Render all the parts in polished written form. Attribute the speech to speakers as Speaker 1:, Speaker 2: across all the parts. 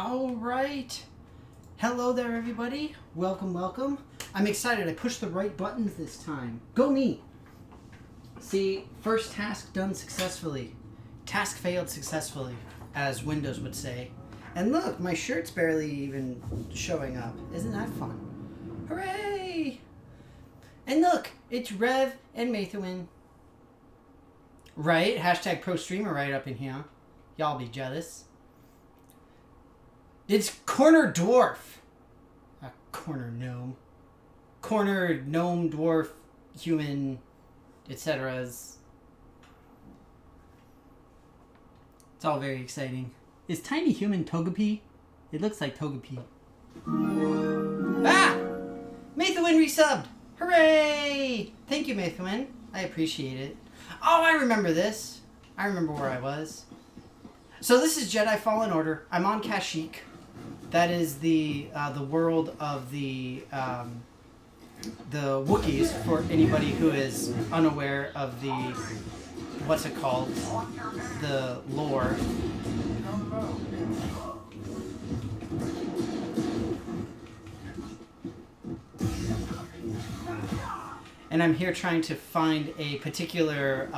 Speaker 1: All right. Hello there, everybody. Welcome, welcome. I'm excited. I pushed the right buttons this time. Go me. See, first task done successfully. Task failed successfully, as Windows would say. And look, my shirt's barely even showing up. Isn't that fun? Hooray! And look, it's Rev and Mathewin. Right? Hashtag pro streamer right up in here. Y'all be jealous. It's Corner Dwarf. Corner Gnome. Corner Gnome, Dwarf, Human, etc. It's all very exciting. Is Tiny Human Togepi? It looks like Togepi. Ah! Mathewin resubbed! Hooray! Thank you, Mathewin. I appreciate it. Oh, I remember this. I remember where I was. So this is Jedi Fallen Order. I'm on Kashyyyk. That is the world of the Wookiees, for anybody who is unaware of the, what's it called, the lore. And I'm here trying to find a particular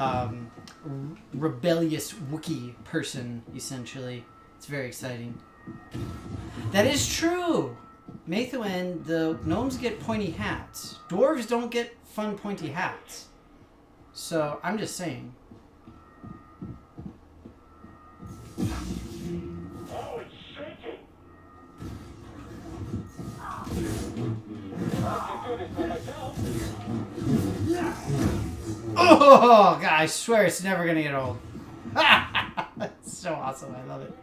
Speaker 1: rebellious Wookiee person, essentially. It's very exciting. That is true! Mathewin, the gnomes get pointy hats. Dwarves don't get fun pointy hats. So, I'm just saying.
Speaker 2: Oh, it's shaking!
Speaker 1: Oh, God, I swear it's never gonna get old. That's so awesome, I love it.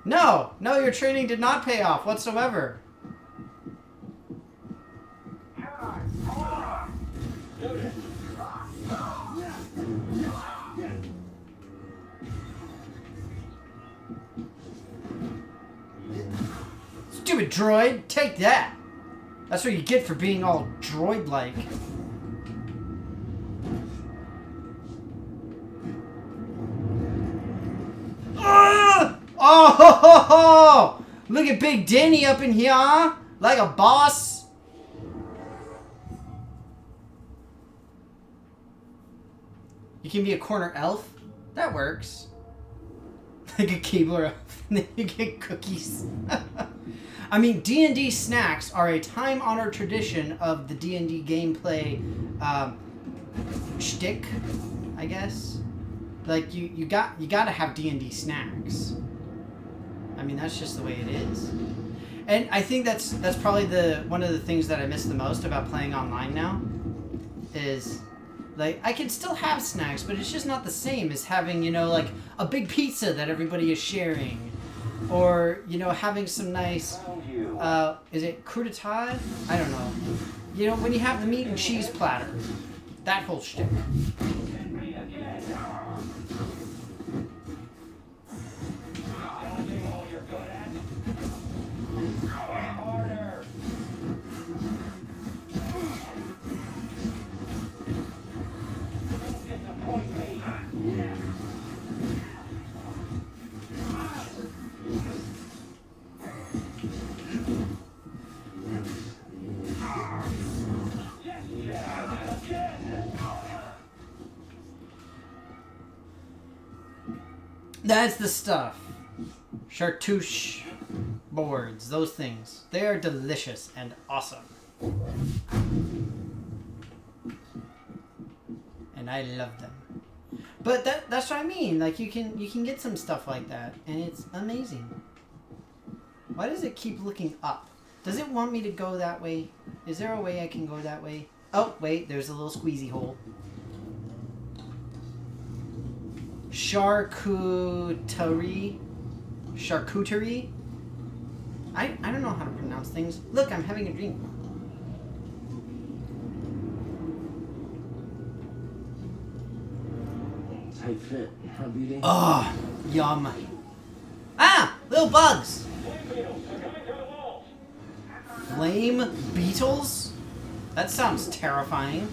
Speaker 1: No, your training did not pay off whatsoever. Stupid droid, take that. That's what you get for being all droid-like. Oh! Look at Big Danny up in here, huh? Like a boss. You can be a corner elf. That works. Like a Keebler elf. And then you get cookies. I mean, D&D snacks are a time-honored tradition of the D&D gameplay shtick, I guess. Like, you gotta have D&D snacks. I mean, that's just the way it is. And I think that's probably one of the things that I miss the most about playing online now. Is, like, I can still have snacks, but it's just not the same as having, you know, like, a big pizza that everybody is sharing. Or, you know, having some nice, is it crudité? I don't know. You know, when you have the meat and cheese platter. That whole shtick. That's the stuff. Chartouche boards, those things. They are delicious and awesome. And I love them. But that's what I mean. Like, you can get some stuff like that, and it's amazing. Why does it keep looking up? Does it want me to go that way? Is there a way I can go that way? Oh, wait, there's a little squeezy hole. Charcuterie. I don't know how to pronounce things. Look, I'm having a dream.
Speaker 3: Tight fit. How beating?
Speaker 1: Oh, yum. Ah, little bugs. Flame beetles? That sounds terrifying.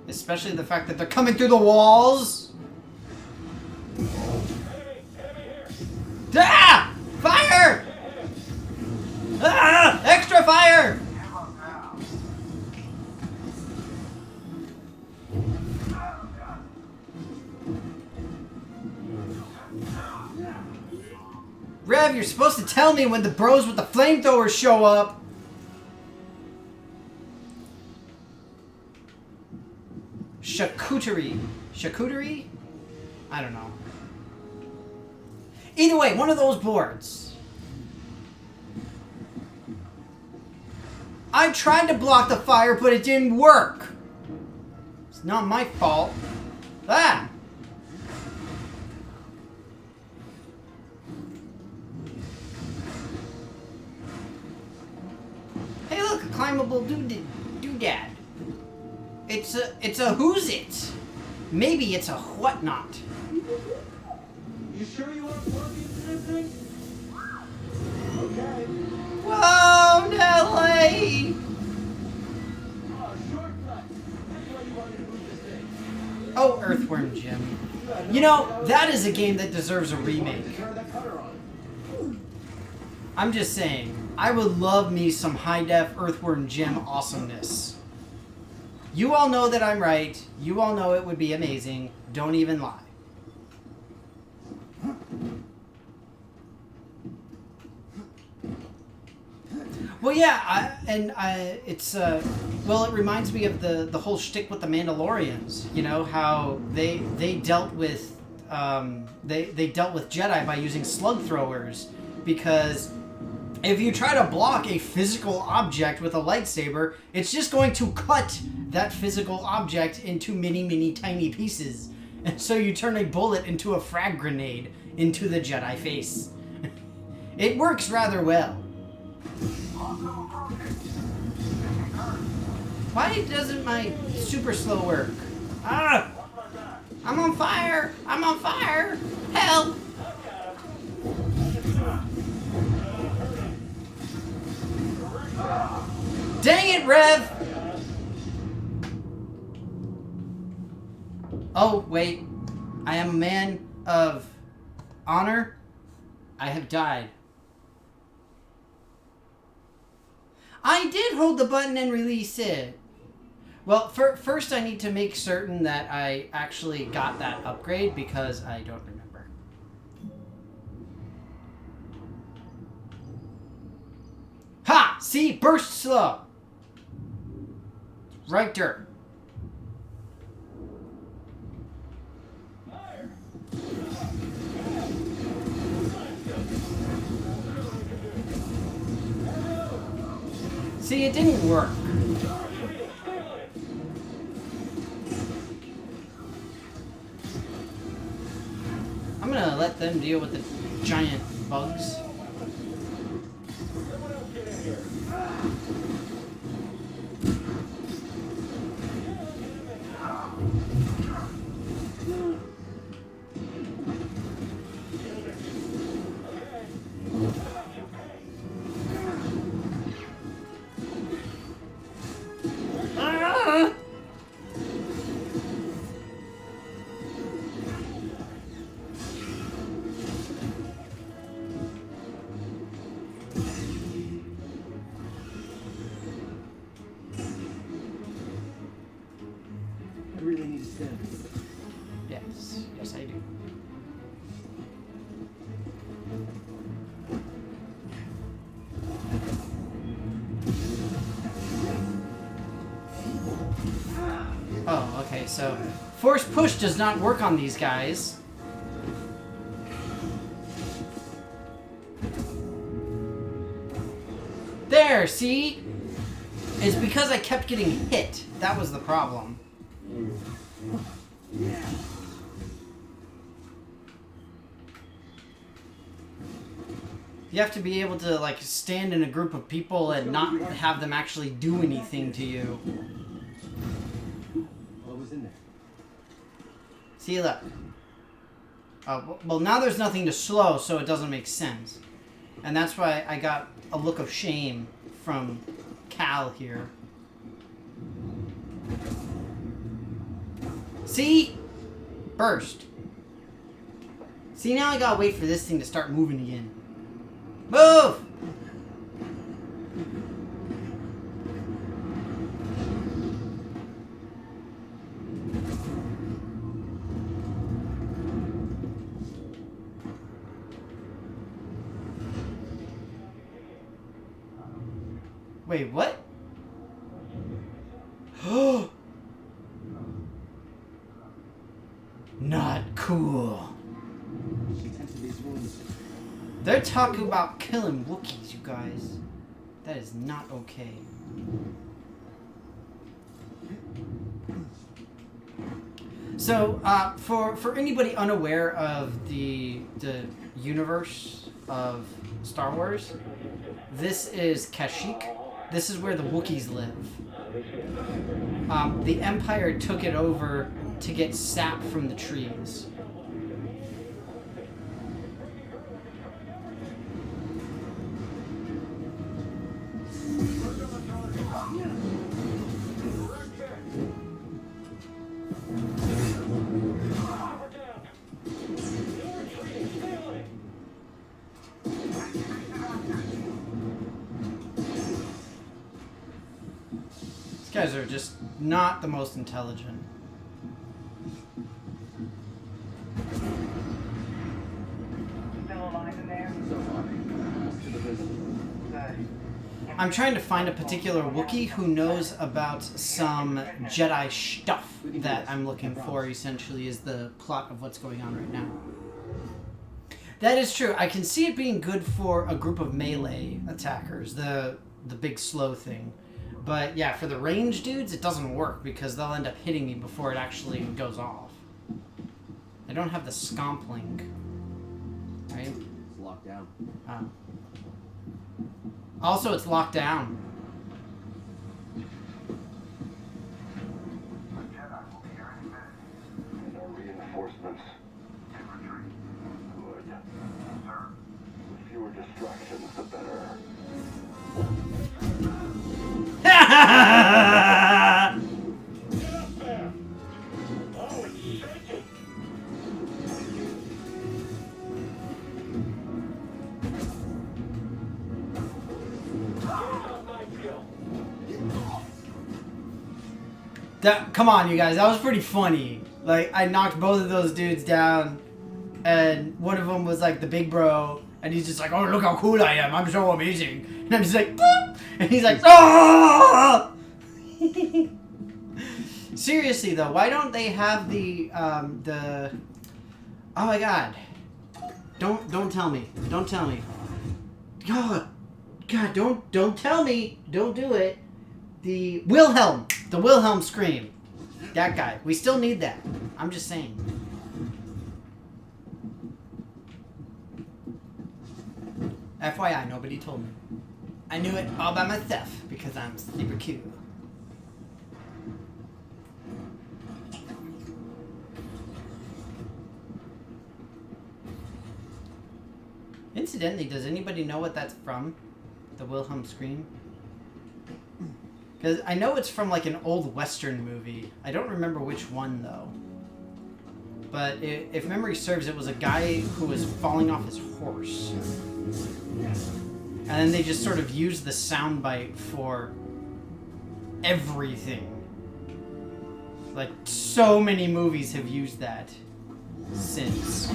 Speaker 1: Especially the fact that they're coming through the walls. Rev, you're supposed to tell me when the bros with the flamethrowers show up. Charcuterie. Charcuterie? I don't know. Either way, one of those boards. I tried to block the fire, but it didn't work. It's not my fault. Ah! Hey, look, a climbable doodad. It's a who's it? Maybe it's a whatnot.
Speaker 3: You sure you want to plug into this thing? Okay.
Speaker 1: Whoa, Nelly!
Speaker 3: Oh, shortcut. That's why you wanted to move this thing.
Speaker 1: Oh, Earthworm Jim. You know, that is a game that deserves a remake.
Speaker 3: Turn that cutter on.
Speaker 1: I'm just saying, I would love me some high-def Earthworm Jim awesomeness. You all know that I'm right. You all know it would be amazing. Don't even lie. Well, yeah, well, it reminds me of the whole shtick with the Mandalorians. You know how they dealt with they dealt with Jedi by using slug throwers, because if you try to block a physical object with a lightsaber, it's just going to cut that physical object into many tiny pieces, and so you turn a bullet into a frag grenade into the Jedi face. It works rather well. Why doesn't my super slow work? Ah! I'm on fire! I'm on fire! Help! Dang it, Rev! Oh, wait. I am a man of honor. I have died. I did hold the button and release it. Well, first I need to make certain that I actually got that upgrade, because I don't remember. Ha! See? Burst slow. Right there. See, it didn't work. I'm gonna let them deal with the giant bugs.
Speaker 3: I really need to stand.
Speaker 1: Yes, yes I do. Oh, okay, so force push does not work on these guys. There, see? It's because I kept getting hit. That was the problem. You have to be able to, like, stand in a group of people and not have them actually do anything to you.
Speaker 3: What was in there?
Speaker 1: See, look. Well, now there's nothing to slow, so it doesn't make sense. And that's why I got a look of shame from Cal here. See? Burst. See, now I gotta wait for this thing to start moving again. Move! Wait, what? Not cool. They're talking about killing Wookiees, you guys. That is not okay. So, for anybody unaware of the universe of Star Wars, this is Kashyyyk. This is where the Wookiees live. The Empire took it over to get sap from the trees. These guys are just not the most intelligent.
Speaker 2: Still alive in there?
Speaker 1: I'm trying to find a particular Wookiee who knows about some Jedi stuff that I'm looking for, essentially, is the plot of what's going on right now. That is true. I can see it being good for a group of melee attackers, the big slow thing. But yeah, for the range dudes, it doesn't work because they'll end up hitting me before it actually goes off. I don't have the scomp link. Right?
Speaker 3: It's locked down.
Speaker 1: Oh. Also, it's locked down.
Speaker 2: No reinforcements. Good. Sir? The fewer distractions, the better. Get up there! Oh, it's shaking!
Speaker 1: Come on, you guys. That was pretty funny. Like, I knocked both of those dudes down, and one of them was like the big bro, and he's just like, "Oh, look how cool I am! I'm so amazing!" And I'm just like, "Boop!" And he's like, "Oh!" Seriously though, why don't they have the? Oh my God! Don't tell me! Don't tell me! God, don't tell me! Don't do it! The Wilhelm scream. That guy. We still need that. I'm just saying. FYI, nobody told me. I knew it all by myself because I'm super cute. Incidentally, does anybody know what that's from? The Wilhelm scream? Because I know it's from like an old Western movie. I don't remember which one though. But if memory serves, it was a guy who was falling off his horse. And then they just sort of used the soundbite for everything. Like, so many movies have used that since.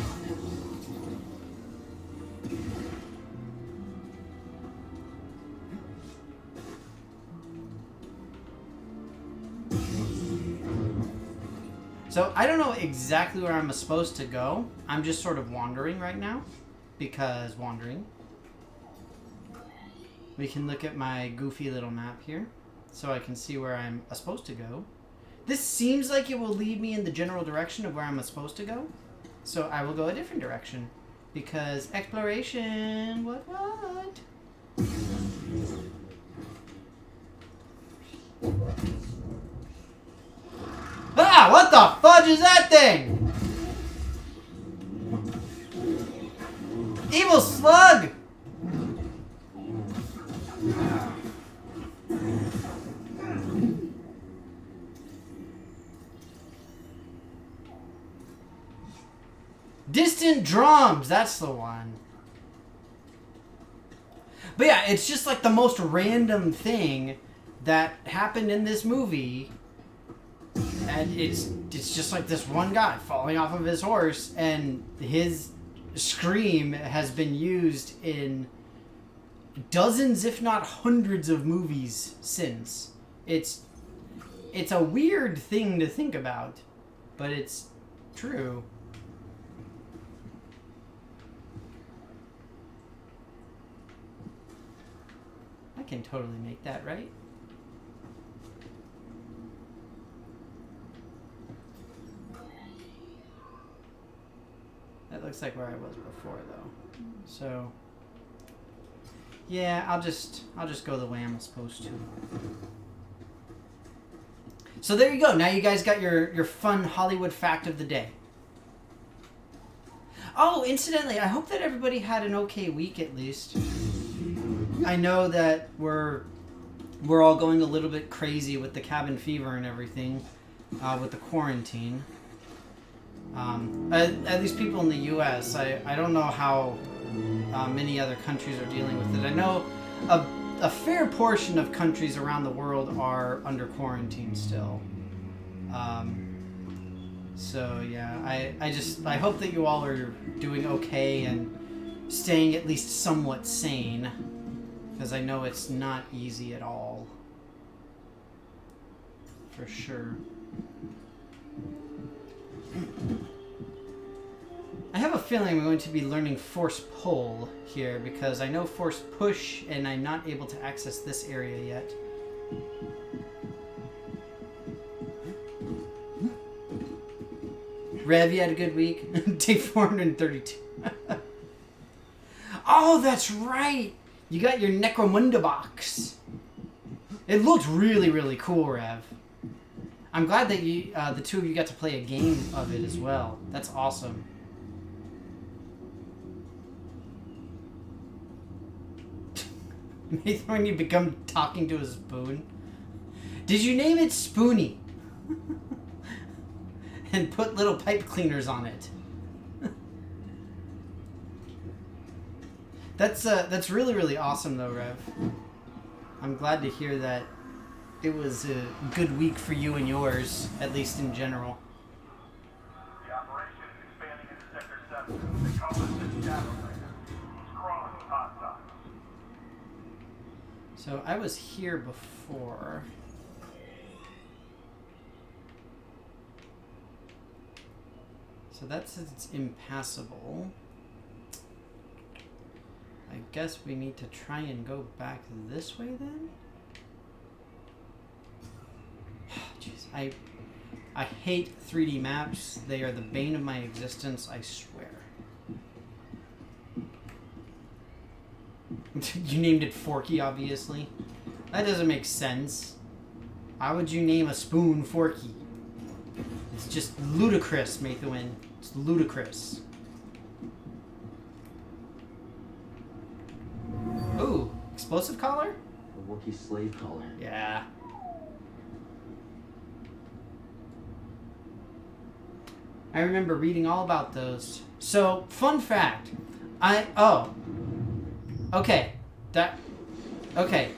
Speaker 1: So, I don't know exactly where I'm supposed to go. I'm just sort of wandering right now. Because wandering. We can look at my goofy little map here. So I can see where I'm supposed to go. This seems like it will lead me in the general direction of where I'm supposed to go. So I will go a different direction. Because exploration... What? Ah! What the fudge is that thing? Evil slug! Distant drums, that's the one. But yeah, it's just like the most random thing that happened in this movie. And it's just like this one guy falling off of his horse, and his scream has been used in dozens, if not hundreds, of movies since. It's a weird thing to think about, but it's true. I can totally make that, right? That looks like where I was before, though. So, yeah, I'll just go the way I'm supposed to. So there you go. Now you guys got your fun Hollywood fact of the day. Oh, incidentally, I hope that everybody had an okay week at least. I know that we're all going a little bit crazy with the cabin fever and everything, with the quarantine. At least people in the U.S. I don't know how many other countries are dealing with it. I know a fair portion of countries around the world are under quarantine still. So yeah, I hope that you all are doing okay and staying at least somewhat sane, because I know it's not easy at all. For sure. I have a feeling I'm going to be learning force pull here, because I know force push and I'm not able to access this area yet. Rev, you had a good week? Day 432. Oh, that's right! You got your Necromunda box. It looked really, really cool, Rev. I'm glad that you, the two of you got to play a game of it as well. That's awesome. When you become talking to a spoon. Did you name it Spoony? And put little pipe cleaners on it. That's really, really awesome though, Rev. I'm glad to hear that it was a good week for you and yours, at least in general.
Speaker 2: The operation is expanding into Sector 7. They call it the Shadow Layer. Cross hostile.
Speaker 1: So I was here before. So that says it's impassable. I guess we need to try and go back this way then? Jeez, I hate 3D maps. They are the bane of my existence, I swear. You named it Forky, obviously. That doesn't make sense. Why would you name a spoon Forky? It's just ludicrous, Mathewin. It's ludicrous. Ooh, explosive collar?
Speaker 3: A Wookie slave collar.
Speaker 1: Yeah. I remember reading all about those. So, fun fact. Okay. Okay.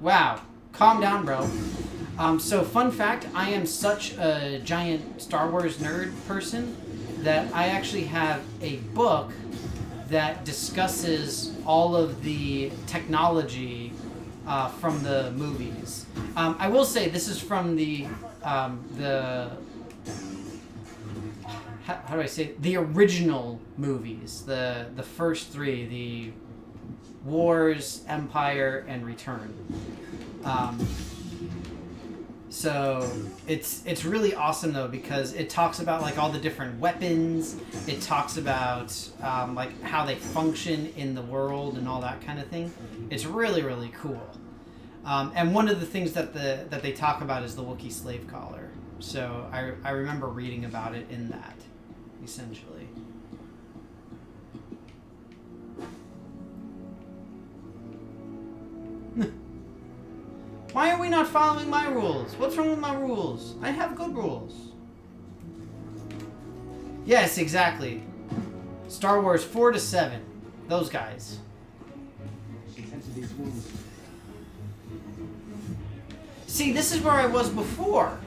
Speaker 1: Wow. Calm down, bro. So, fun fact, I am such a giant Star Wars nerd person that I actually have a book that discusses all of the technology from the movies. I will say this is from the how do I say it? The original movies, the first three, the Wars, Empire, and Return. So it's really awesome though, because it talks about like all the different weapons. It talks about like how they function in the world and all that kind of thing. It's really, really cool. And one of the things that they talk about is the Wookiee slave collar. So I remember reading about it in that, essentially. Why are we not following my rules? What's wrong with my rules? I have good rules. Yes, exactly. Star Wars 4 to 7. Those guys. See, this is where I was before.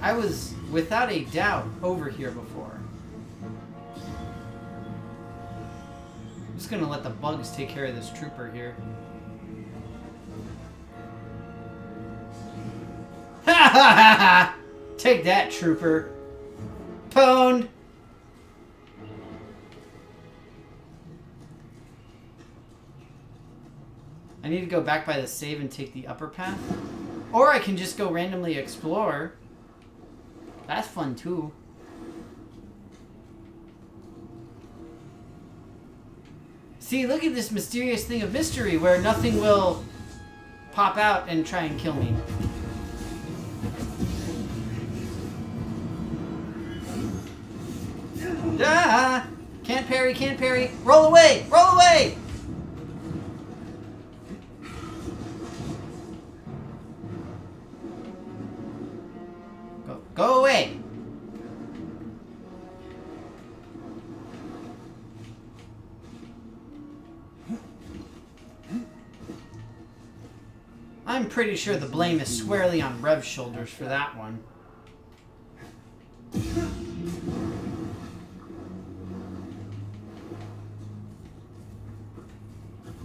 Speaker 1: I was without a doubt, over here before. I'm just gonna let the bugs take care of this trooper here. Ha ha ha ha! Take that, trooper. Pwned. I need to go back by the save and take the upper path. Or I can just go randomly explore. That's fun too. See, look at this mysterious thing of mystery where nothing will pop out and try and kill me. Ah! Can't parry, can't parry. Roll away! Roll away! Go away! I'm pretty sure the blame is squarely on Rev's shoulders for that one.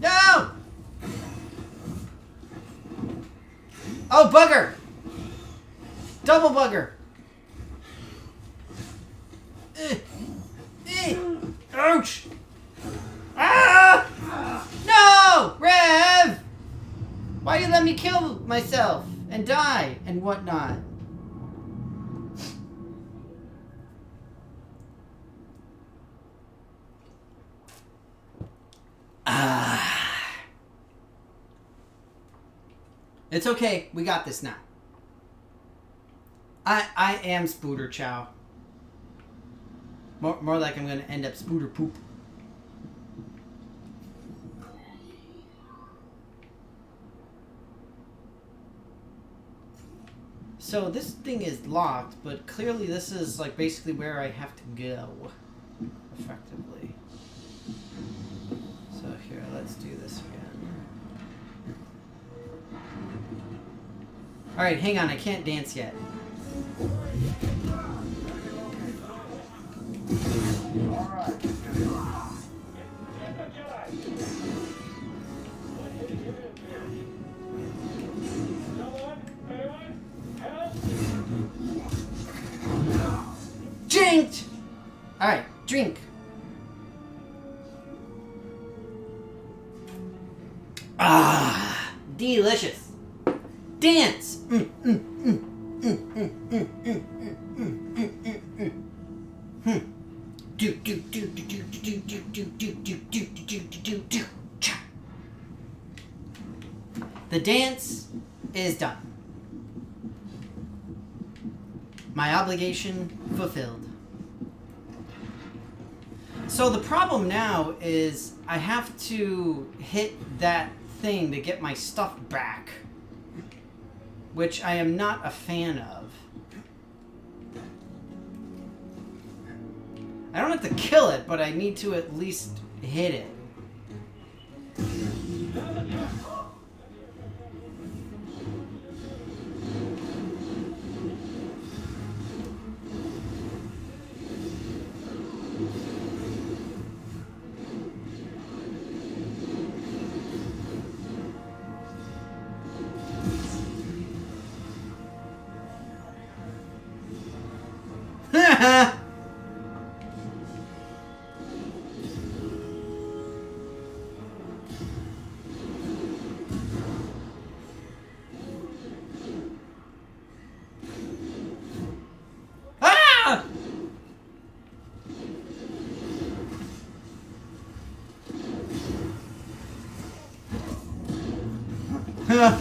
Speaker 1: No! Oh, bugger! Double bugger! Ouch! Ah! No! Rev! Why you let me kill myself and die and whatnot? It's okay. We got this now. I am Spooter Chow. More like I'm going to end up Spooter Poop. So this thing is locked, but clearly this is like basically where I have to go. Effectively. So here, let's do this again. Alright, hang on, I can't dance yet. Jinked! Alright, drink. Ah, delicious. Dance! Do do do do do do do do do do do do do do. The dance is done. My obligation fulfilled. So the problem now is I have to hit that thing to get my stuff back, which I am not a fan of. I don't have to kill it, but I need to at least hit it.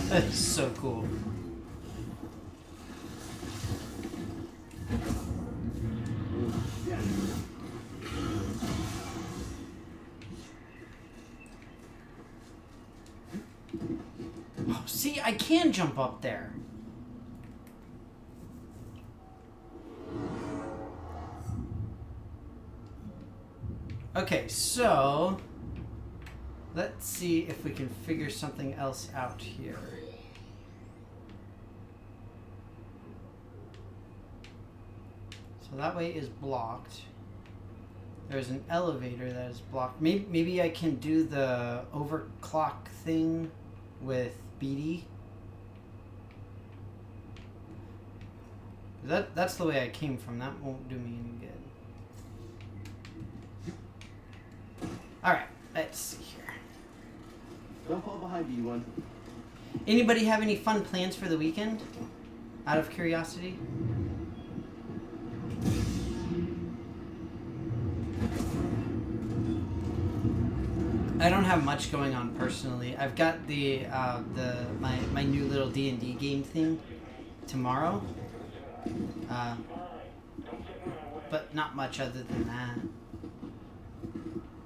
Speaker 1: That's so cool. Oh, see, I can jump up there. Okay, so let's see if we can figure something else out here. So that way is blocked. There's an elevator that is blocked. Maybe I can do the overclock thing with BD. That's the way I came from. That won't do me any good. Alright, let's see here.
Speaker 3: Don't fall behind you, one.
Speaker 1: Anybody have any fun plans for the weekend? Out of curiosity? I don't have much going on personally. I've got my new little D&D game thing tomorrow. But not much other than that.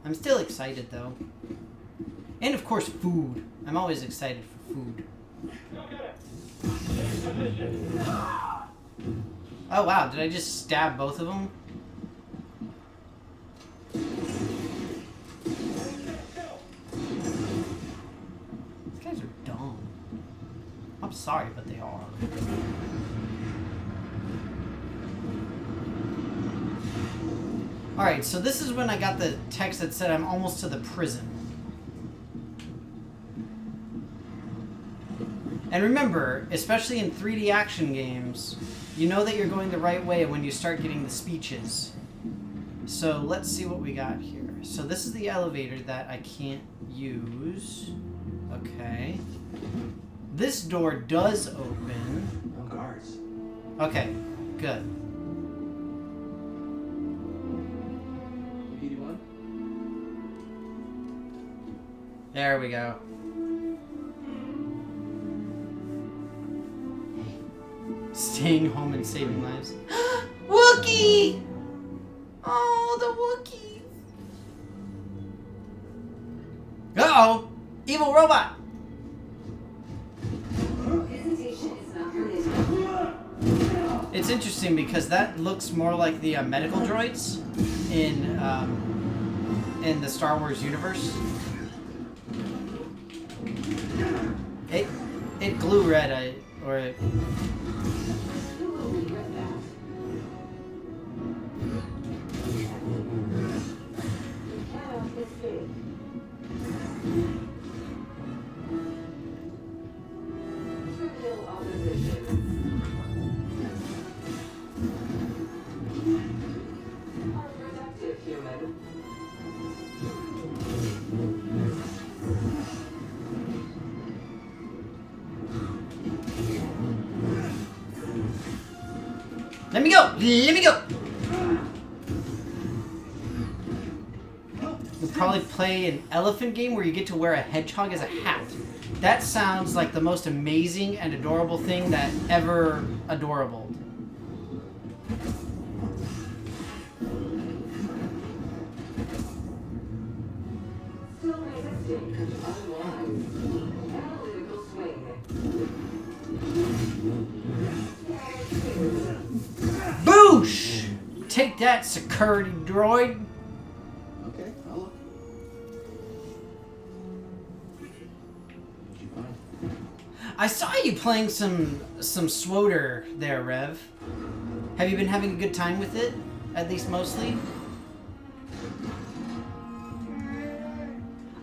Speaker 1: I'm still excited though. And of course food. I'm always excited for food. Oh wow, did I just stab both of them? These guys are dumb. I'm sorry, but they are. Alright, so this is when I got the text that said I'm almost to the prison. And remember, especially in 3D action games, you know that you're going the right way when you start getting the speeches. So let's see what we got here. So this is the elevator that I can't use. Okay. This door does open.
Speaker 3: No guards.
Speaker 1: Okay, good.
Speaker 3: BD1?
Speaker 1: There we go. Staying home and saving lives. Wookie! Oh, the Wookiees. Uh-oh! Evil robot! It's interesting because that looks more like the medical droids in the Star Wars universe. It glue red, Let me go! Let me go! We'll probably play an elephant game where you get to wear a hedgehog as a hat. That sounds like the most amazing and adorable thing that ever adorable. Boosh! Take that, security droid.
Speaker 3: Okay, I'll look. What'd you find?
Speaker 1: I saw you playing some SWOTR there, Rev. Have you been having a good time with it? At least mostly?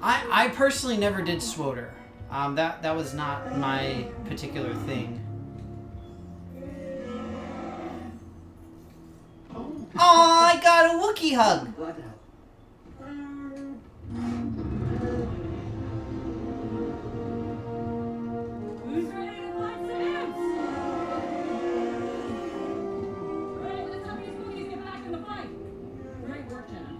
Speaker 1: I personally never did SWOTR. That was not my particular thing. Oh, I got a Wookiee hug!
Speaker 3: Glad to help.
Speaker 4: Who's ready to fight some ants? Alright, let's help these Wookiees get back in the fight. Great work, Jenna.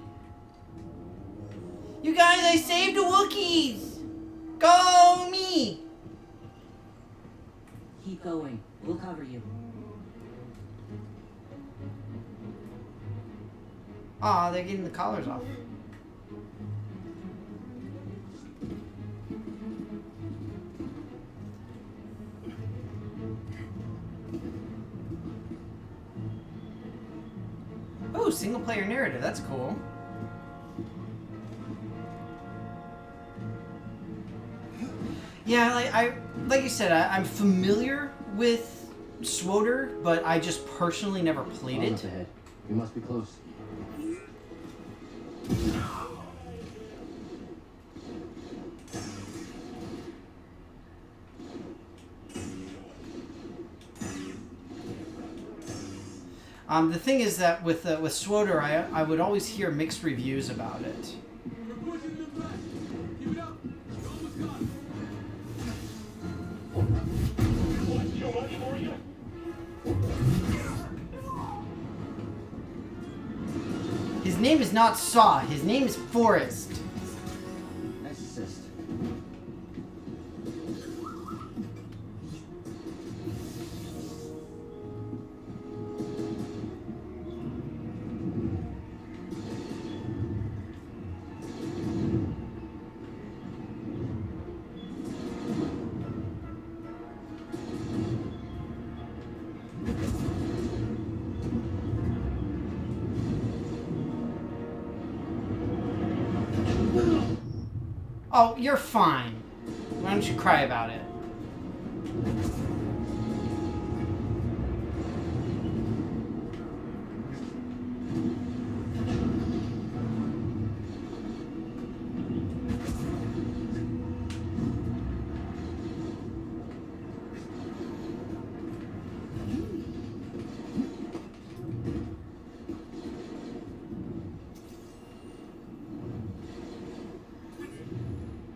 Speaker 1: You guys, I saved the Wookiees! Go me!
Speaker 4: Keep going. We'll cover you.
Speaker 1: Aw, they're getting the collars off. Oh, single player narrative, that's cool. Yeah, like you said, I'm familiar with SWOTR, but I just personally never played
Speaker 3: Oh,
Speaker 1: it.
Speaker 3: that's ahead. We must be close.
Speaker 1: The thing is that with SWOTR, I would always hear mixed reviews about it.
Speaker 3: We're pushing them back. Keep it up. You're almost gone. What's too much for you?
Speaker 1: His name is not Saw. His name is Forrest.
Speaker 3: Nice assist.
Speaker 1: Oh, you're fine. Why don't you cry about it?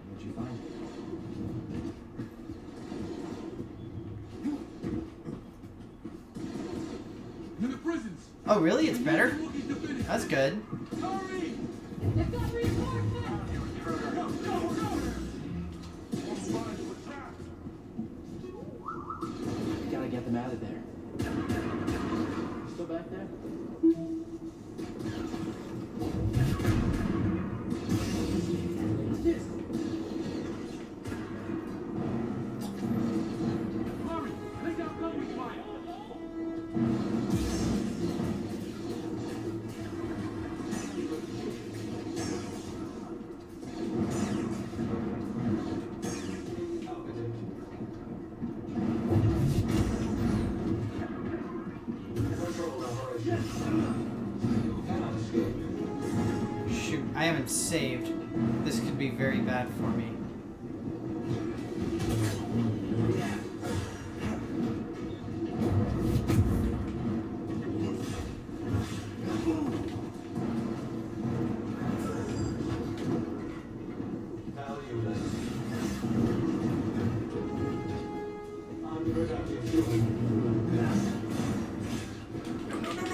Speaker 3: What'd you find? In the prisons.
Speaker 1: Oh, really? It's better?
Speaker 3: Wookiees to finish.
Speaker 1: That's good.
Speaker 3: Hurry!
Speaker 4: They've got reinforcements!
Speaker 3: Go, go, go! We gotta get them out of there. Still back there? What's this? Hurry! Take out going fire!
Speaker 1: Shoot, I haven't saved. This could be very bad for me.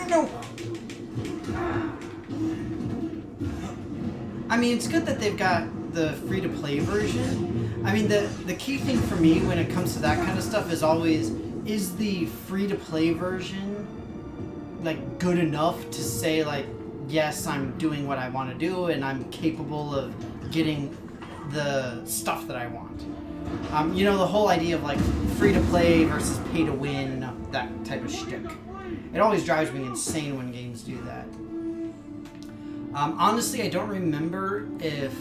Speaker 1: No! I mean, it's good that they've got the free-to-play version. I mean, the key thing for me when it comes to that kind of stuff is always, is the free-to-play version, like, good enough to say, like, yes, I'm doing what I want to do and I'm capable of getting the stuff that I want. You know, the whole idea of, like, free-to-play versus pay-to-win, that type of shtick. It always drives me insane when games do that. Honestly, I don't remember if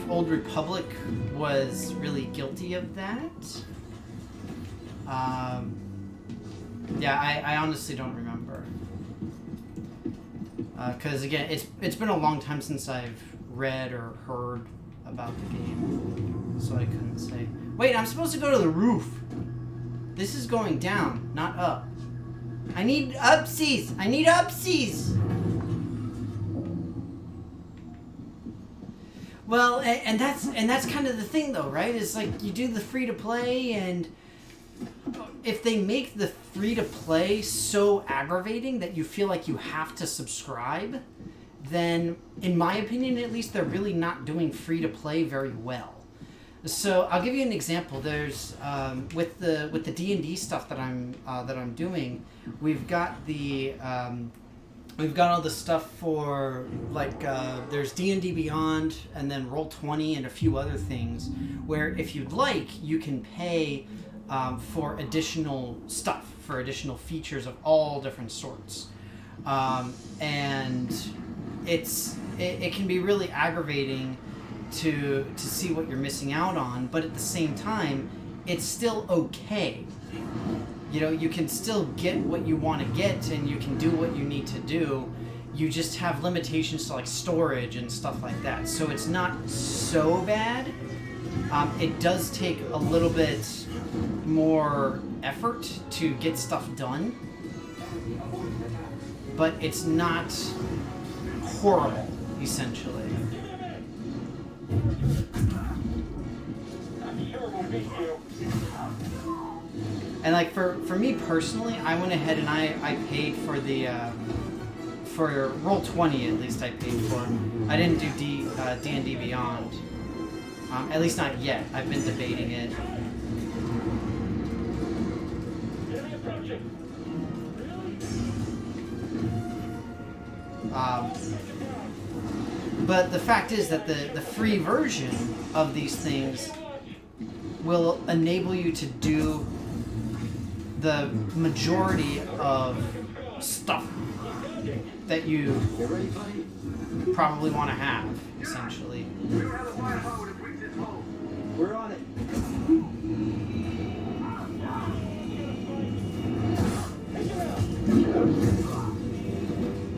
Speaker 1: Old Republic was really guilty of that. Yeah, I honestly don't remember. Because again, it's been a long time since I've read or heard about the game, so I couldn't say. Wait, I'm supposed to go to the roof. This is going down, not up. I need upsies. I need upsies. Well, and that's kind of the thing, though, right? It's like you do the free to play, and if they make the free to play so aggravating that you feel like you have to subscribe, then, in my opinion, at least, they're really not doing free to play very well. So I'll give you an example. There's with the D&D stuff that I'm doing, we've got all the stuff for, like, there's D&D Beyond, and then Roll20 and a few other things, where if you'd like, you can pay for additional stuff, for additional features of all different sorts. And it can be really aggravating to see what you're missing out on, but at the same time, it's still okay. you know, you can still get what you want to get and you can do what you need to do. You just have limitations to like storage and stuff like that. So it's not so bad. It does take a little bit more effort to get stuff done, but it's not horrible, essentially. And like for me personally, I went ahead and I paid for the for Roll20 at least I paid for. I didn't do D&D Beyond. At least not yet. I've been debating it. But the fact is that the free version of these things will enable you to do the majority of stuff that you probably want to have, essentially.
Speaker 2: We don't have the firepower to breach this hole.
Speaker 3: We're on it.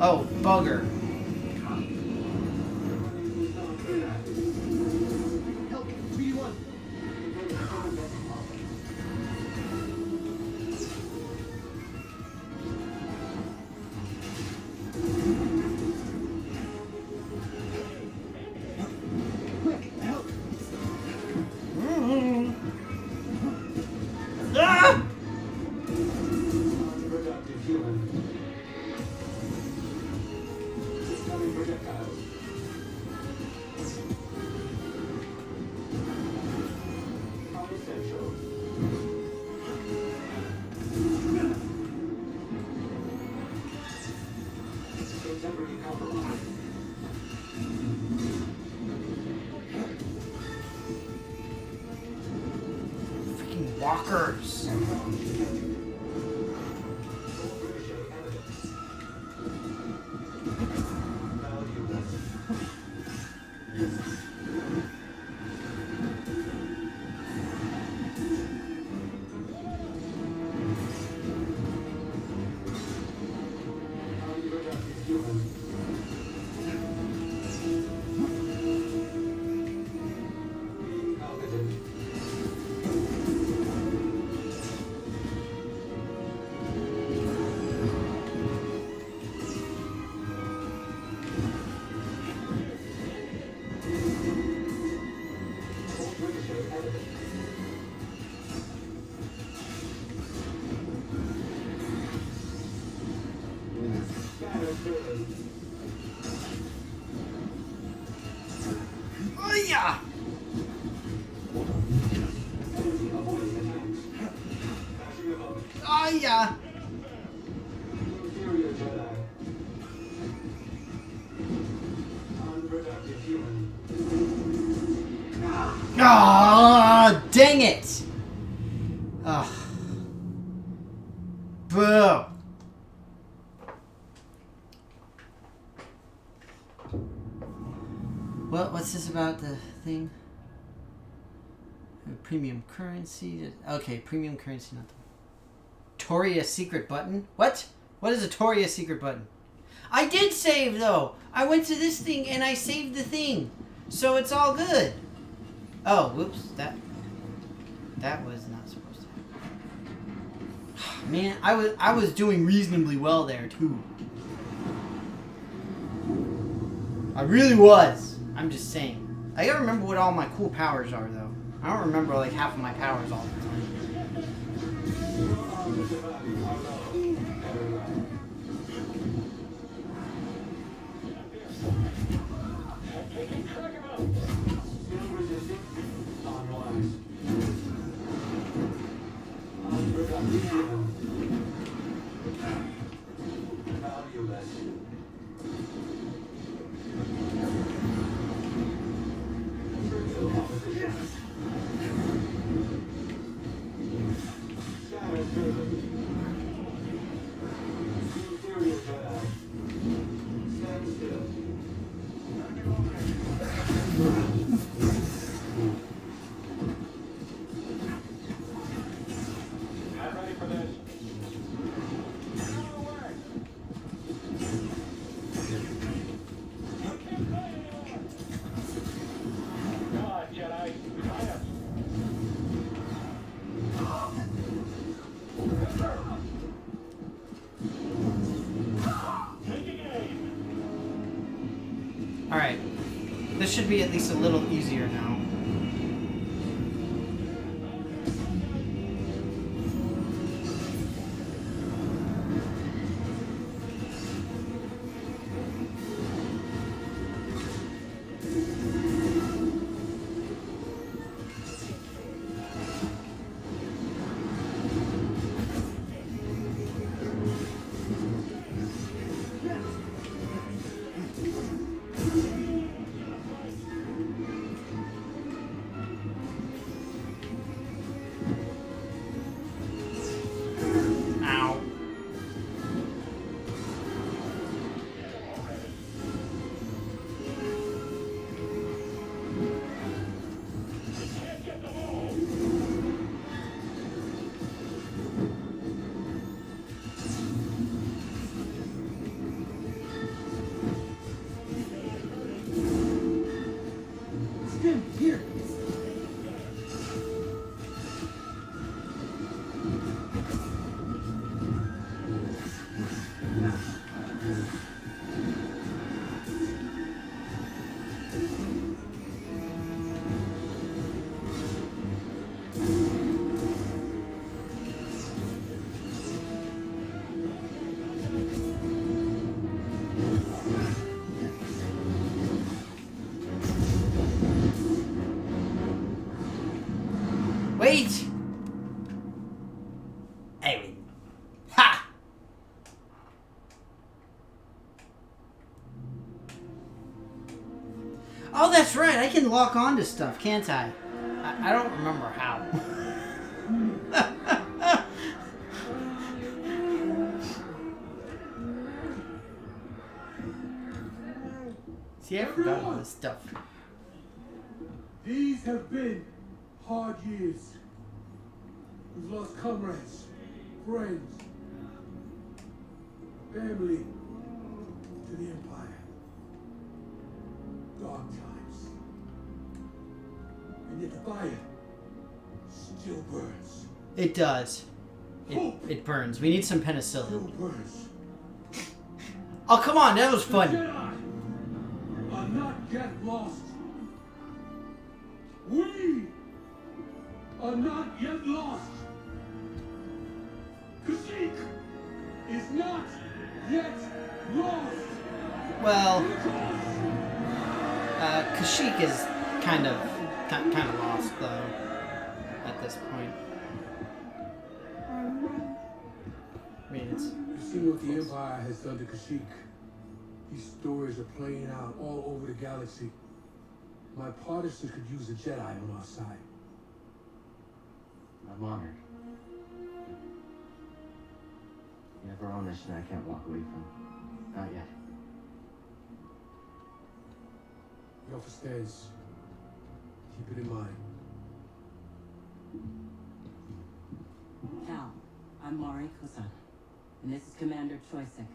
Speaker 1: Oh, bugger.
Speaker 3: Help, BD1. Quick, help.
Speaker 1: Ah!
Speaker 3: Unproductive human. Incoming projectiles. Essential. Contemporary compromise.
Speaker 1: Freaking walkers. Oh yeah. Oh yeah.
Speaker 3: Inferior Jedi. Unproductive human.
Speaker 1: Ah, dang it. Ugh. Boo. Well, what's this about the thing? Premium currency. Okay, premium currency, not the Toria secret button. What? What is a Toria secret button? I did save though. I went to this thing and I saved the thing, so it's all good. Oh, whoops! That was not supposed to happen. Man, I was doing reasonably well there too. I really was. I'm just saying. I gotta remember what all my cool powers are though. I don't remember like half of my powers all the time. this should be at least a little easier now. Ow.
Speaker 3: Stim, here.
Speaker 1: Wait! Hey, ha! Oh, that's right. I can lock on to stuff, can't I? I don't remember how. See, I forgot all this stuff.
Speaker 3: These have been hard years. We've lost comrades, friends, family to the Empire. Dark times. And yet the fire still burns.
Speaker 1: It does. It burns. We need some
Speaker 3: Still
Speaker 1: penicillin.
Speaker 3: burns.
Speaker 1: Oh, come on. That was
Speaker 3: The
Speaker 1: fun.
Speaker 3: Jedi are not yet lost. We are not yet lost. Kashyyyk is not yet lost.
Speaker 1: Well, Kashyyyk is kind of lost though at this point. I mean, it's
Speaker 3: You see what the Empire has done to Kashyyyk. These stories are playing out all over the galaxy. My partisans could use a Jedi on our side.
Speaker 5: I'm honored. You have our own mission I can't walk away from. Not yet.
Speaker 3: The offer stands. Keep it in mind.
Speaker 6: Cal, I'm Mari Kusan, and this is Commander Choisik.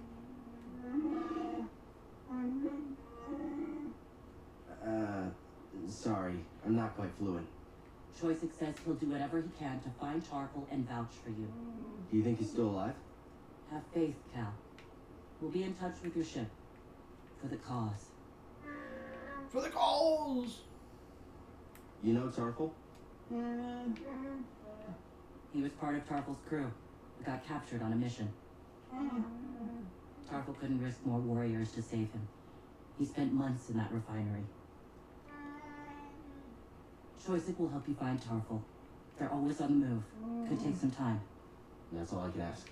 Speaker 5: Sorry. I'm not quite fluent.
Speaker 6: Choisik says he'll do whatever he can to find Tarful and vouch for you.
Speaker 5: Do you think he's still alive?
Speaker 6: Have faith, Cal. We'll be in touch with your ship. For the cause.
Speaker 1: for the calls.
Speaker 5: You know Tarful?
Speaker 6: He was part of Tarful's crew, but got captured on a mission. Tarful couldn't risk more warriors to save him. He spent months in that refinery. Choisik will help you find Tarful. They're always on the move. Could take some time.
Speaker 5: That's all I can ask.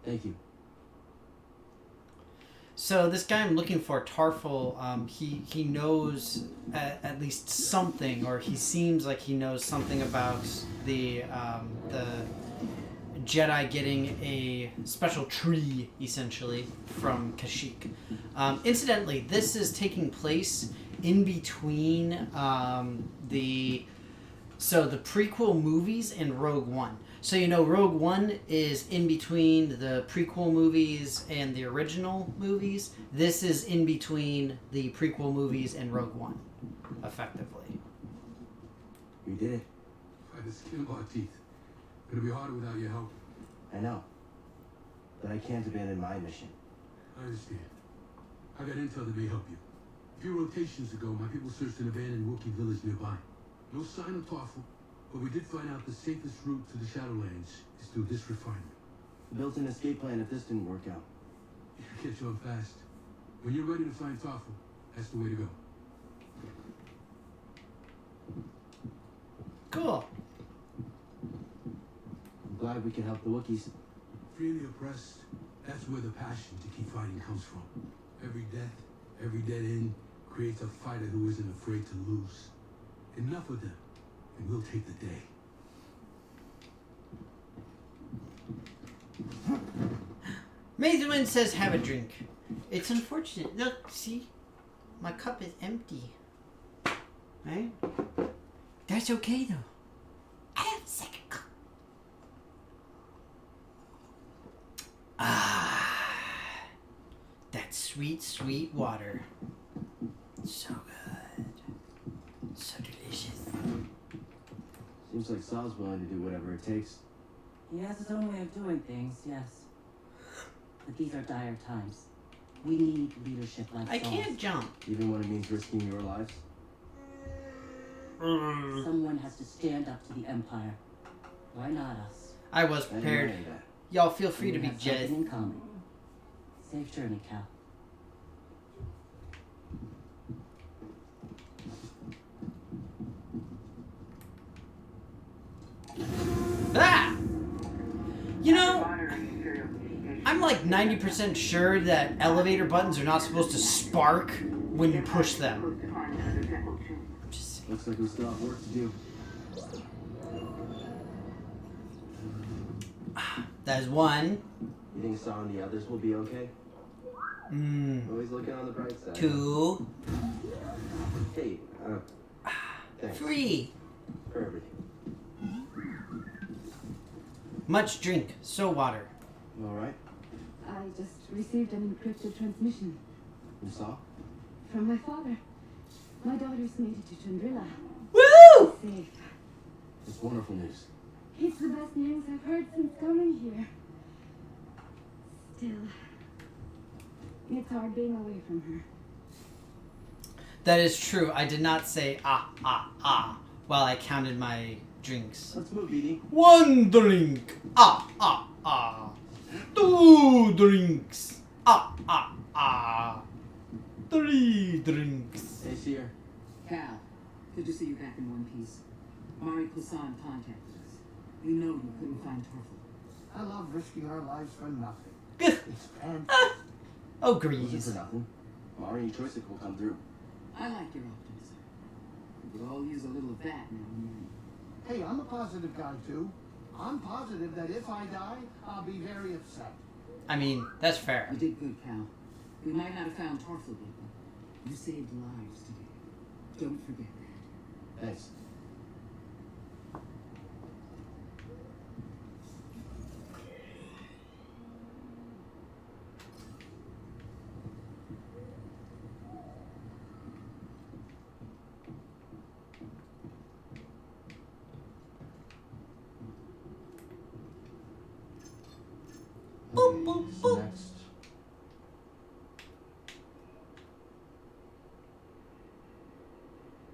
Speaker 5: Thank you.
Speaker 1: So this guy I'm looking for, Tarful, he knows at least something, or he seems like he knows something about the Jedi getting a special tree, essentially, from Kashyyyk. Incidentally, this is taking place in between the prequel movies and Rogue One. So, you know, Rogue One is in between the prequel movies and the original movies. This is in between the prequel movies and Rogue One, effectively.
Speaker 5: We did it.
Speaker 3: By the skin of our teeth. It'll be harder without your help.
Speaker 5: I know. But I can't abandon my mission.
Speaker 3: I understand. I got intel that may help you. few rotations ago, my people searched an abandoned Wookie village nearby. No sign of Tarful, but we did find out the safest route to the Shadowlands is through this refinery.
Speaker 5: Built an escape plan if this didn't work out.
Speaker 3: You can catch on fast. When you're ready to find Tarful, that's the way to go.
Speaker 1: Cool.
Speaker 5: I'm glad we could help the Wookiees.
Speaker 3: Freeing the oppressed, that's where the passion to keep fighting comes from. Every death, every dead end creates a fighter who isn't afraid to lose. Enough of them, and we'll take the day.
Speaker 1: Mason says, have a drink. It's unfortunate. Look, see? My cup is empty. Right? That's okay, though. I have a second cup. Ah. That sweet, sweet water. So good. So delicious.
Speaker 5: Seems like Sal's willing to do whatever it takes.
Speaker 6: He has his own way of doing things, yes. But these are dire times. We need leadership like
Speaker 1: I
Speaker 6: Saul's.
Speaker 1: can't jump.
Speaker 5: Even when it means risking your lives.
Speaker 6: Someone has to stand up to the Empire. Why not us?
Speaker 1: I was
Speaker 5: I
Speaker 1: prepared.
Speaker 5: admire that.
Speaker 1: Y'all feel free to
Speaker 6: We
Speaker 1: be
Speaker 6: have something
Speaker 1: Jedi.
Speaker 6: in common. Safe journey, Cal.
Speaker 1: Ah! You know, I'm like 90% sure that elevator buttons are not supposed to spark when you push them. I'm just saying.
Speaker 5: Looks like we still have work to do.
Speaker 1: That is one.
Speaker 5: You think Sal and the others will be okay? Always looking on the bright side.
Speaker 1: 2,
Speaker 5: Hey, thanks
Speaker 1: 3.
Speaker 5: for everything.
Speaker 1: Much drink, so water.
Speaker 5: You all right?
Speaker 7: I just received an encrypted transmission
Speaker 5: You saw?
Speaker 7: from my father. My daughter's made it to Chandrila.
Speaker 1: Woo!
Speaker 7: Safe.
Speaker 5: It's wonderful news.
Speaker 7: It's the best news I've heard since coming here. Still, it's hard being away from her.
Speaker 1: That is true. I did not say while I counted my drinks.
Speaker 5: Let's move, Edie.
Speaker 1: 1 drink. 2 drinks. 3 drinks.
Speaker 5: Hey, Seer.
Speaker 6: Cal, good to see you back in one piece. Mari Poussin contacted us. We know you couldn't find Tarful.
Speaker 8: I love risking our lives for nothing.
Speaker 1: Gah.
Speaker 8: It's fantastic.
Speaker 1: Oh,
Speaker 5: Wasn't
Speaker 1: grease.
Speaker 5: for nothing. Mari and Choice will come through.
Speaker 6: I like your optimism. We could all use a little of that now and then.
Speaker 8: Hey, I'm a positive guy too. I'm positive that if I die, I'll be very upset.
Speaker 1: I mean, that's fair.
Speaker 6: You did good, Cal. We might not have found Tarful yet, but you saved lives today. Don't forget that.
Speaker 5: Thanks.
Speaker 1: Boop, boop,
Speaker 5: So
Speaker 1: boop.
Speaker 5: next.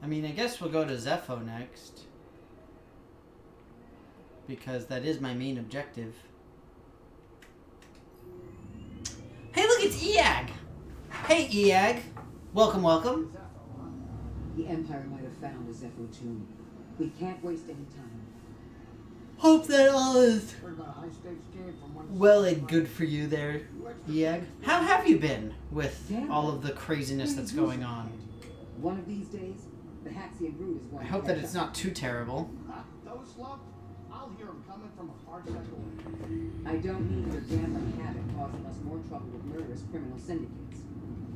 Speaker 1: I mean, I guess we'll go to Zepho next. Because that is my main objective. Hey, look, it's Eag! Hey, Eag. Welcome, welcome.
Speaker 6: The Empire might have found a Zepho tomb. We can't waste any time.
Speaker 1: Hope that all is
Speaker 8: Heard about a high-stakes game from one of
Speaker 1: well and good for you there, Eag. How have you been with all of the craziness that's going on?
Speaker 6: One of these days, the Haxian brood is going
Speaker 1: I hope that it's not too terrible.
Speaker 8: those slugs. I'll hear them coming from a hard cycle away.
Speaker 6: I don't need your gambling habit causing us more trouble with murderous criminal syndicates.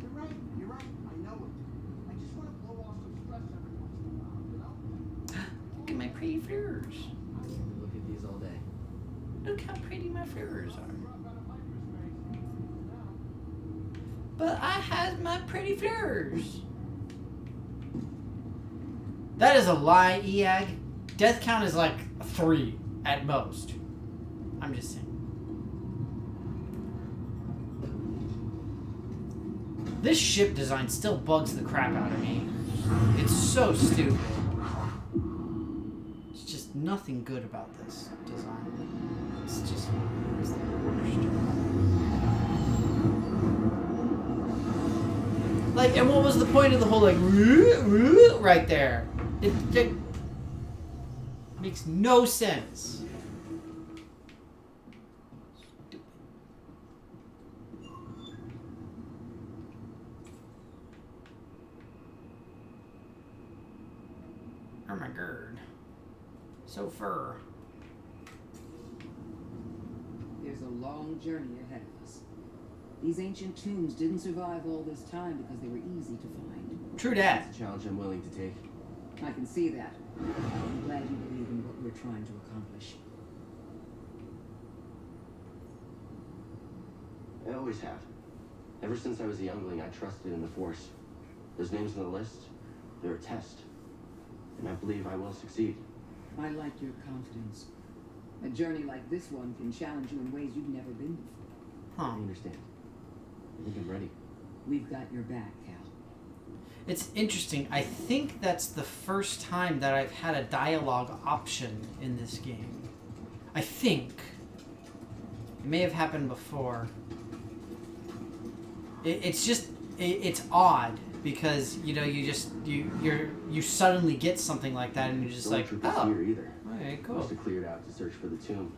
Speaker 8: You're right. You're right. I know it. I just want to blow off some stress every once in a while, you know?
Speaker 1: Look at my pretty flowers.
Speaker 5: I can look at these all day.
Speaker 1: Look how pretty my flowers are. But I has my pretty flowers. That is a lie, Eag. Death count is like 3 at most. I'm just saying. This ship design still bugs the crap out of me. It's so stupid. It's just nothing good about this design. It's just it's the worst. Like, and what was the point of the whole like right there? It makes no sense. Oh my god. So fur.
Speaker 6: There's a long journey ahead of us. These ancient tombs didn't survive all this time because they were easy to find.
Speaker 1: True that.
Speaker 5: It's a challenge I'm willing to take.
Speaker 6: I can see that. I'm glad you believe in what we're trying to accomplish.
Speaker 5: I always have. Ever since I was a youngling, I trusted in the Force. Those names on the list, they're a test. And I believe I will succeed.
Speaker 6: I like your confidence. A journey like this one can challenge you in ways you've never been before.
Speaker 1: Huh.
Speaker 5: I understand. I think I'm ready.
Speaker 6: We've got your back, Cal.
Speaker 1: It's interesting. I think that's the first time that I've had a dialogue option in this game. I think. It may have happened before. It's just, it's odd because, you know, you suddenly get something like that and you're just like, oh,
Speaker 5: here either.
Speaker 1: okay, cool.
Speaker 5: Must have cleared out to search for the tomb.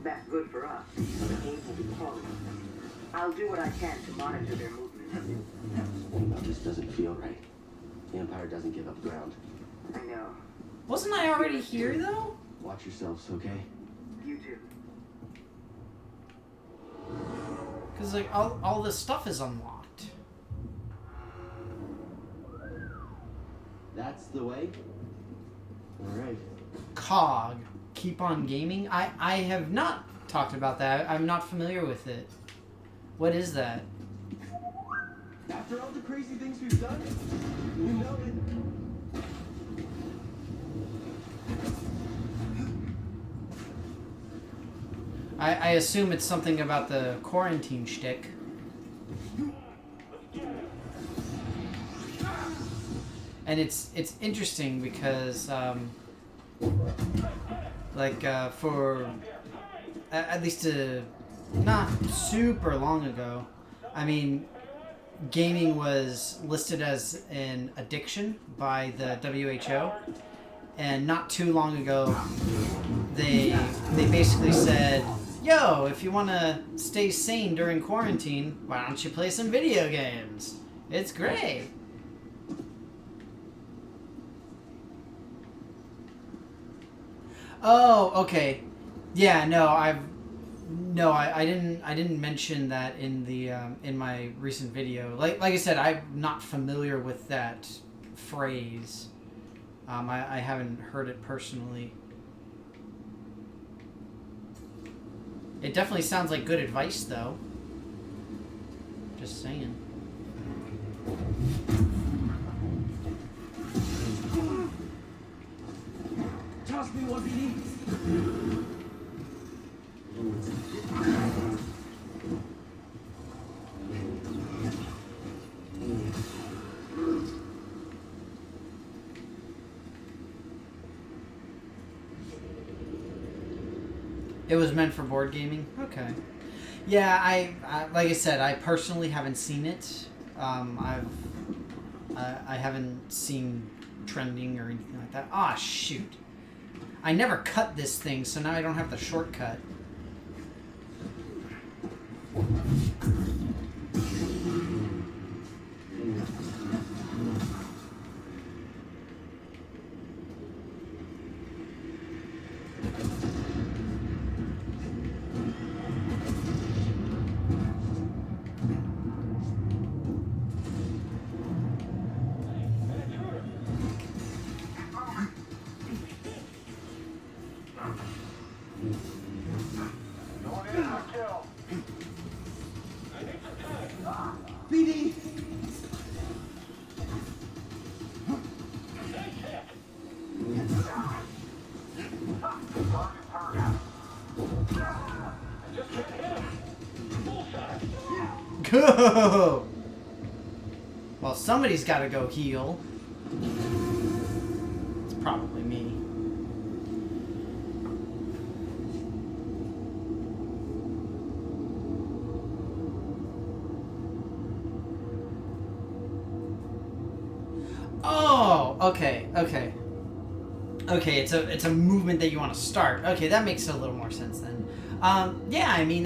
Speaker 9: That's good for us. The cave will be closed. I'll do what I can to monitor their movements.
Speaker 5: Something about this doesn't feel right. The Empire doesn't give up ground.
Speaker 9: I know.
Speaker 1: Wasn't I already here though?
Speaker 5: Watch yourselves, okay?
Speaker 9: You too.
Speaker 1: Because like all this stuff is unlocked.
Speaker 5: That's the way? Alright.
Speaker 1: COG, keep on gaming. I have not talked about that. I'm not familiar with it. What is that?
Speaker 5: After all the crazy things we've done, you know it.
Speaker 1: I assume it's something about the quarantine shtick. And it's interesting because for at least not super long ago, I mean, gaming was listed as an addiction by the WHO, and not too long ago they basically said, yo, if you want to stay sane during quarantine, why don't you play some video games? It's great. Oh, okay. Yeah, no, I didn't mention that in the in my recent video. Like I said, I'm not familiar with that phrase. I haven't heard it personally. It definitely sounds like good advice, though. Just saying.
Speaker 5: Toss me one BD.
Speaker 1: It was meant for board gaming? Okay. Yeah, I like I said, I personally haven't seen it. I haven't seen trending or anything like that. Ah, shoot. I never cut this thing, so now I don't have the shortcut.
Speaker 2: Going in for a kill.
Speaker 5: BD!
Speaker 2: Target's hurt. Just hit him. Bullseye.
Speaker 1: Go! Somebody's got to go heal. It's probably me. Oh, okay. Okay, it's a movement that you want to start. Okay, that makes a little more sense then. Yeah, I mean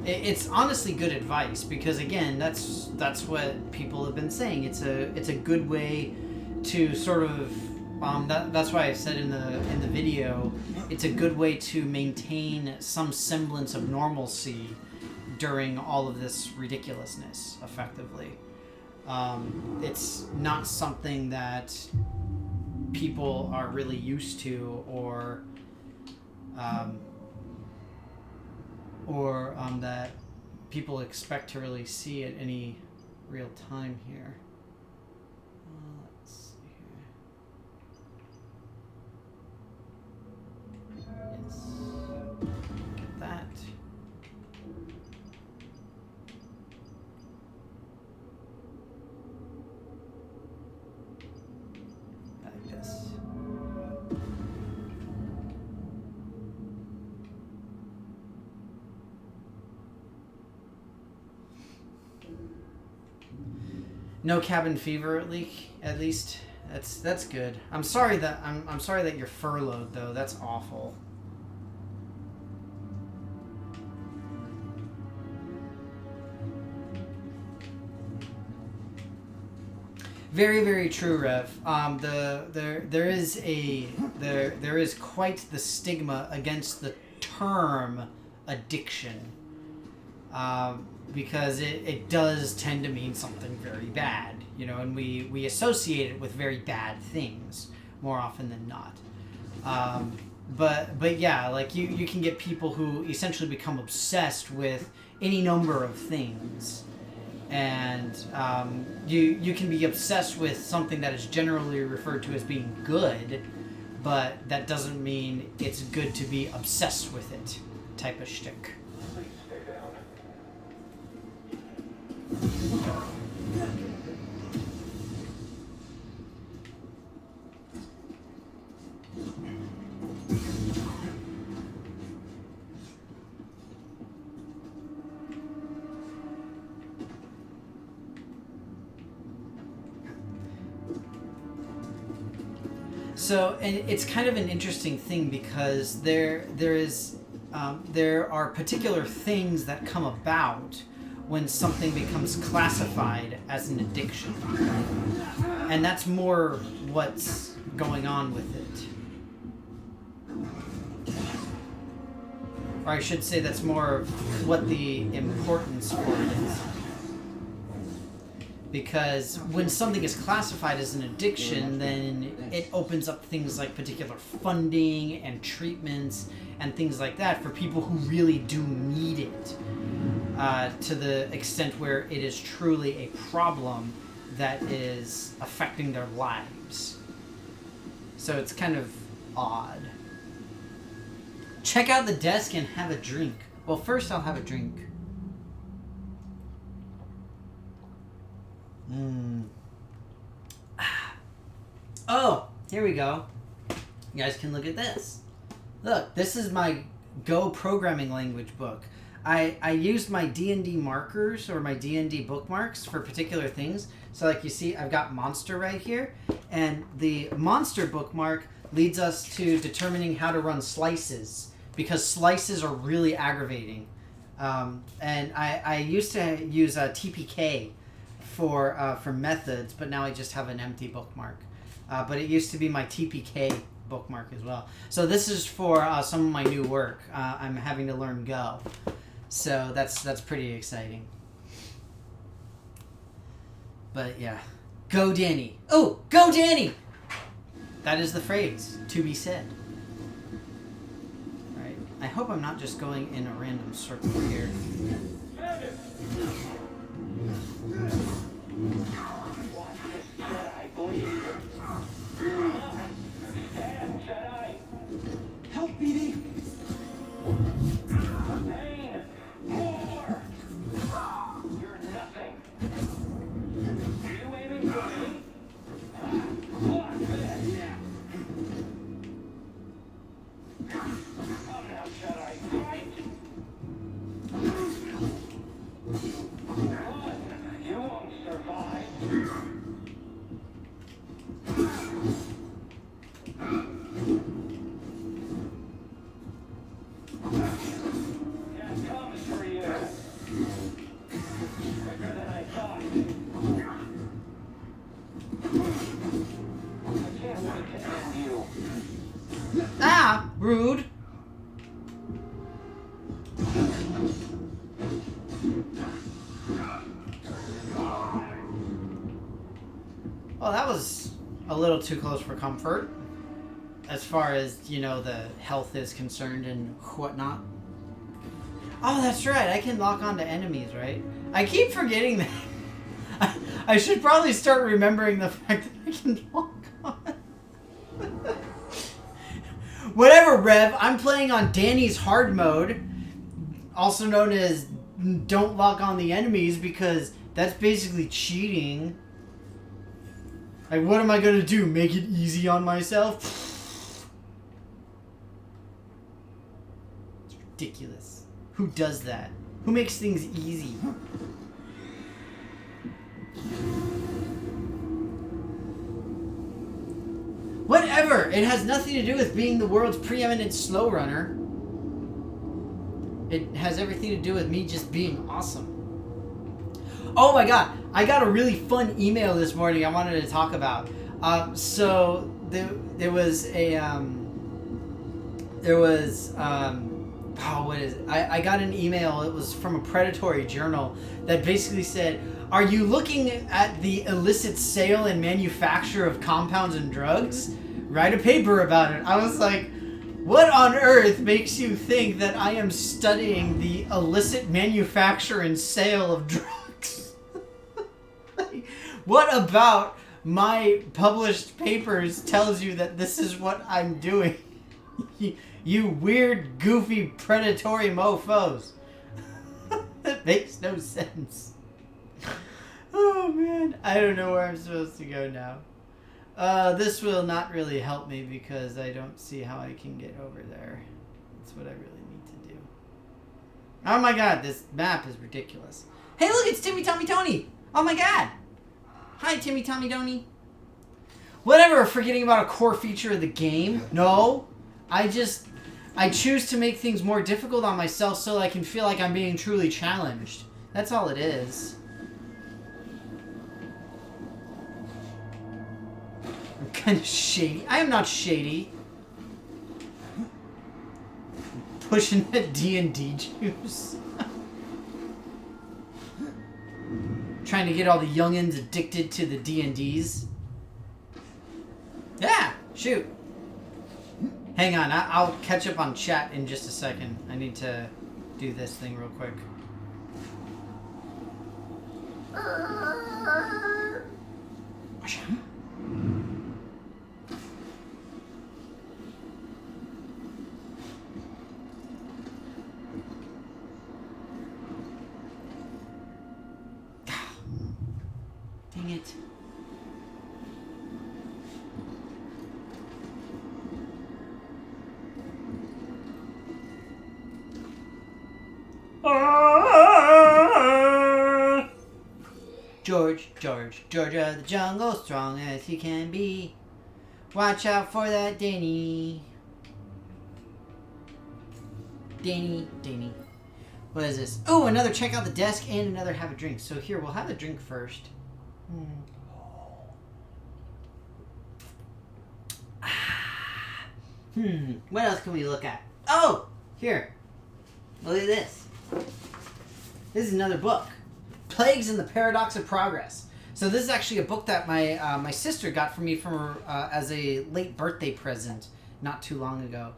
Speaker 1: it's honestly good advice because again, that's what people have been saying. It's a good way to sort of that's why I said in the video, it's a good way to maintain some semblance of normalcy during all of this ridiculousness, effectively. It's not something that people are really used to or that people expect to really see at any real time here. Let's see here. Yes. Get that. Like this. No cabin fever at least. That's good. I'm sorry that you're furloughed though. That's awful. Very, very true, Rev. There is quite the stigma against the term addiction. Because it does tend to mean something very bad, you know, and we associate it with very bad things more often than not. But yeah, like you can get people who essentially become obsessed with any number of things, and you can be obsessed with something that is generally referred to as being good, but that doesn't mean it's good to be obsessed with it, type of shtick. So, and it's kind of an interesting thing because there are particular things that come about when something becomes classified as an addiction, and that's more what's going on with it. Or I should say that's more what the importance for it is. Because when something is classified as an addiction, then it opens up things like particular funding and treatments and things like that for people who really do need it, to the extent where it is truly a problem that is affecting their lives. So it's kind of odd. Check out the desk and have a drink. Well, first I'll have a drink. Oh, here we go. You guys can look at this. Look, this is my Go programming language book. I used my D&D markers or my D&D bookmarks for particular things. So like you see, I've got monster right here. And the monster bookmark leads us to determining how to run slices, because slices are really aggravating. And I used to use TPK for methods, but now I just have an empty bookmark. But it used to be my TPK bookmark as well. So this is for some of my new work. I'm having to learn Go. So that's pretty exciting. But yeah. Go Danny. Oh, go Danny! That is the phrase to be said. Right. I hope I'm not just going in a random circle here.
Speaker 8: Help, BD!
Speaker 2: Pain! More! You're nothing. You
Speaker 1: Ah! Rude. Well, that was a little too close for comfort. As far as, you know, the health is concerned and whatnot. Oh, that's right. I can lock onto enemies, right? I keep forgetting that. I should probably start remembering the fact that I can lock on. Whatever, Rev. I'm playing on Danny's hard mode. Also known as don't lock on the enemies, because that's basically cheating. Like, what am I going to do? Make it easy on myself? It's ridiculous. Who does that? Who makes things easy? Whatever! It has nothing to do with being the world's preeminent slow runner. It has everything to do with me just being awesome. Oh my god! I got a really fun email this morning I wanted to talk about. So there was a oh, what is it? I got an email. It was from a predatory journal that basically said, "Are you looking at the illicit sale and manufacture of compounds and drugs? Write a paper about it." I was like, what on earth makes you think that I am studying the illicit manufacture and sale of drugs? Like, what about my published papers tells you that this is what I'm doing? You weird, goofy, predatory mofos. That makes no sense. Oh man, I don't know where I'm supposed to go now. This will not really help me because I don't see how I can get over there. That's what I really need to do. Oh my god, this map is ridiculous. Hey look, it's Timmy Tommy Tony! Oh my god! Hi Timmy Tommy Tony. Whatever, forgetting about a core feature of the game. No, I choose to make things more difficult on myself so I can feel like I'm being truly challenged. That's all it is. I'm kind of shady. I am not shady. Pushing that D&D juice. Trying to get all the youngins addicted to the D&Ds. Yeah, shoot. Hang on, I'll catch up on chat in just a second. I need to do this thing real quick. Dang it. Georgia, the jungle, strong as he can be. Watch out for that Danny. Danny. What is this? Oh, another check out the desk and another have a drink. So here, we'll have a drink first. What else can we look at? Oh, here. Look at this. This is another book. Plagues and the Paradox of Progress. So this is actually a book that my sister got for me from her, as a late birthday present not too long ago.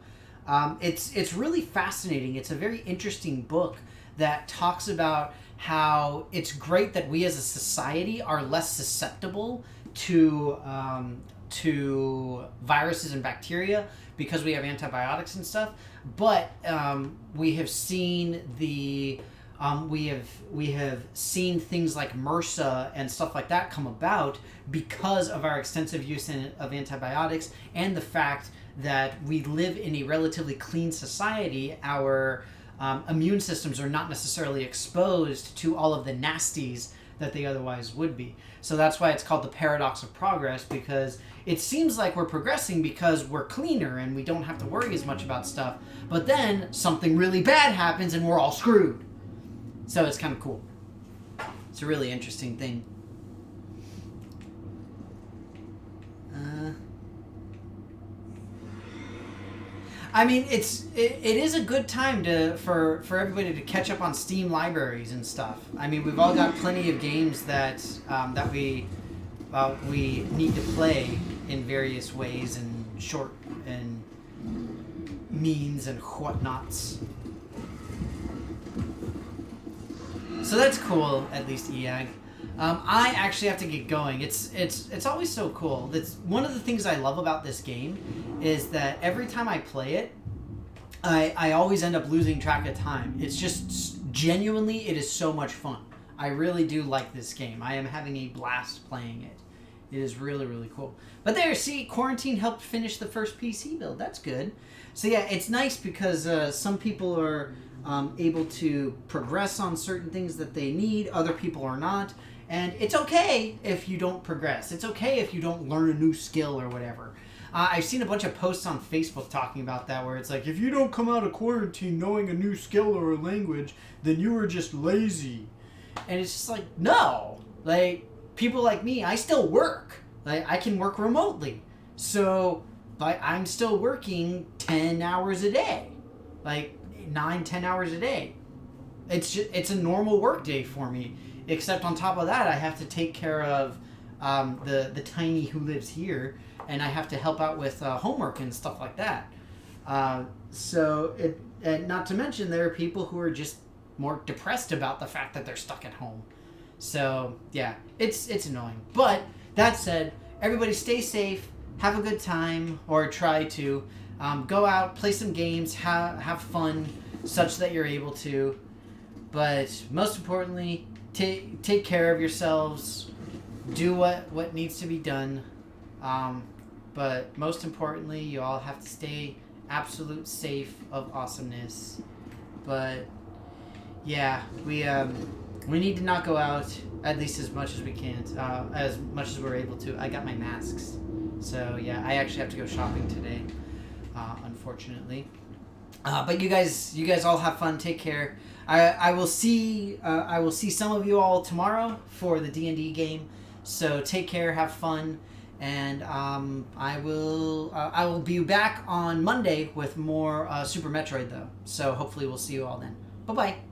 Speaker 1: It's really fascinating. It's a very interesting book that talks about how it's great that we as a society are less susceptible to viruses and bacteria because we have antibiotics and stuff. But we have seen we have seen things like MRSA and stuff like that come about because of our extensive use of antibiotics and the fact that we live in a relatively clean society. Our immune systems are not necessarily exposed to all of the nasties that they otherwise would be. So that's why it's called the paradox of progress, because it seems like we're progressing because we're cleaner and we don't have to worry as much about stuff. But then something really bad happens and we're all screwed. So it's kind of cool. It's a really interesting thing. I mean, it is a good time for everybody to catch up on Steam libraries and stuff. I mean, we've all got plenty of games that we need to play in various ways and short and means and whatnots. So that's cool, at least EAG. I actually have to get going. It's always so cool. That's one of the things I love about this game is that every time I play it, I always end up losing track of time. It's just genuinely, it is so much fun. I really do like this game. I am having a blast playing it. It is really, really cool. But there, see, quarantine helped finish the first PC build. That's good. So yeah, it's nice because some people are able to progress on certain things that they need. Other people are not. And it's okay if you don't progress. It's okay if you don't learn a new skill or whatever. I've seen a bunch of posts on Facebook talking about that where it's like, if you don't come out of quarantine knowing a new skill or a language, then you were just lazy. And it's just like, no. Like, people like me, I still work. Like, I can work remotely. So, but I'm still working 10 hours a day. Like, 9-10 hours a day. It's a normal work day for me. Except on top of that, I have to take care of the tiny who lives here, and I have to help out with homework and stuff like that. And not to mention, there are people who are just more depressed about the fact that they're stuck at home. So yeah, it's annoying. But that said, everybody stay safe, have a good time, or try to go out, play some games, have fun, such that you're able to. But most importantly, take care of yourselves. Do what needs to be done. But most importantly, you all have to stay absolute safe of awesomeness. But yeah, we need to not go out at least as much as we can, as much as we're able to. I got my masks, so yeah, I actually have to go shopping today, unfortunately. But you guys all have fun. Take care. I will see some of you all tomorrow for the D&D game. So take care, have fun, and I will be back on Monday with more Super Metroid though. So hopefully we'll see you all then. Bye bye.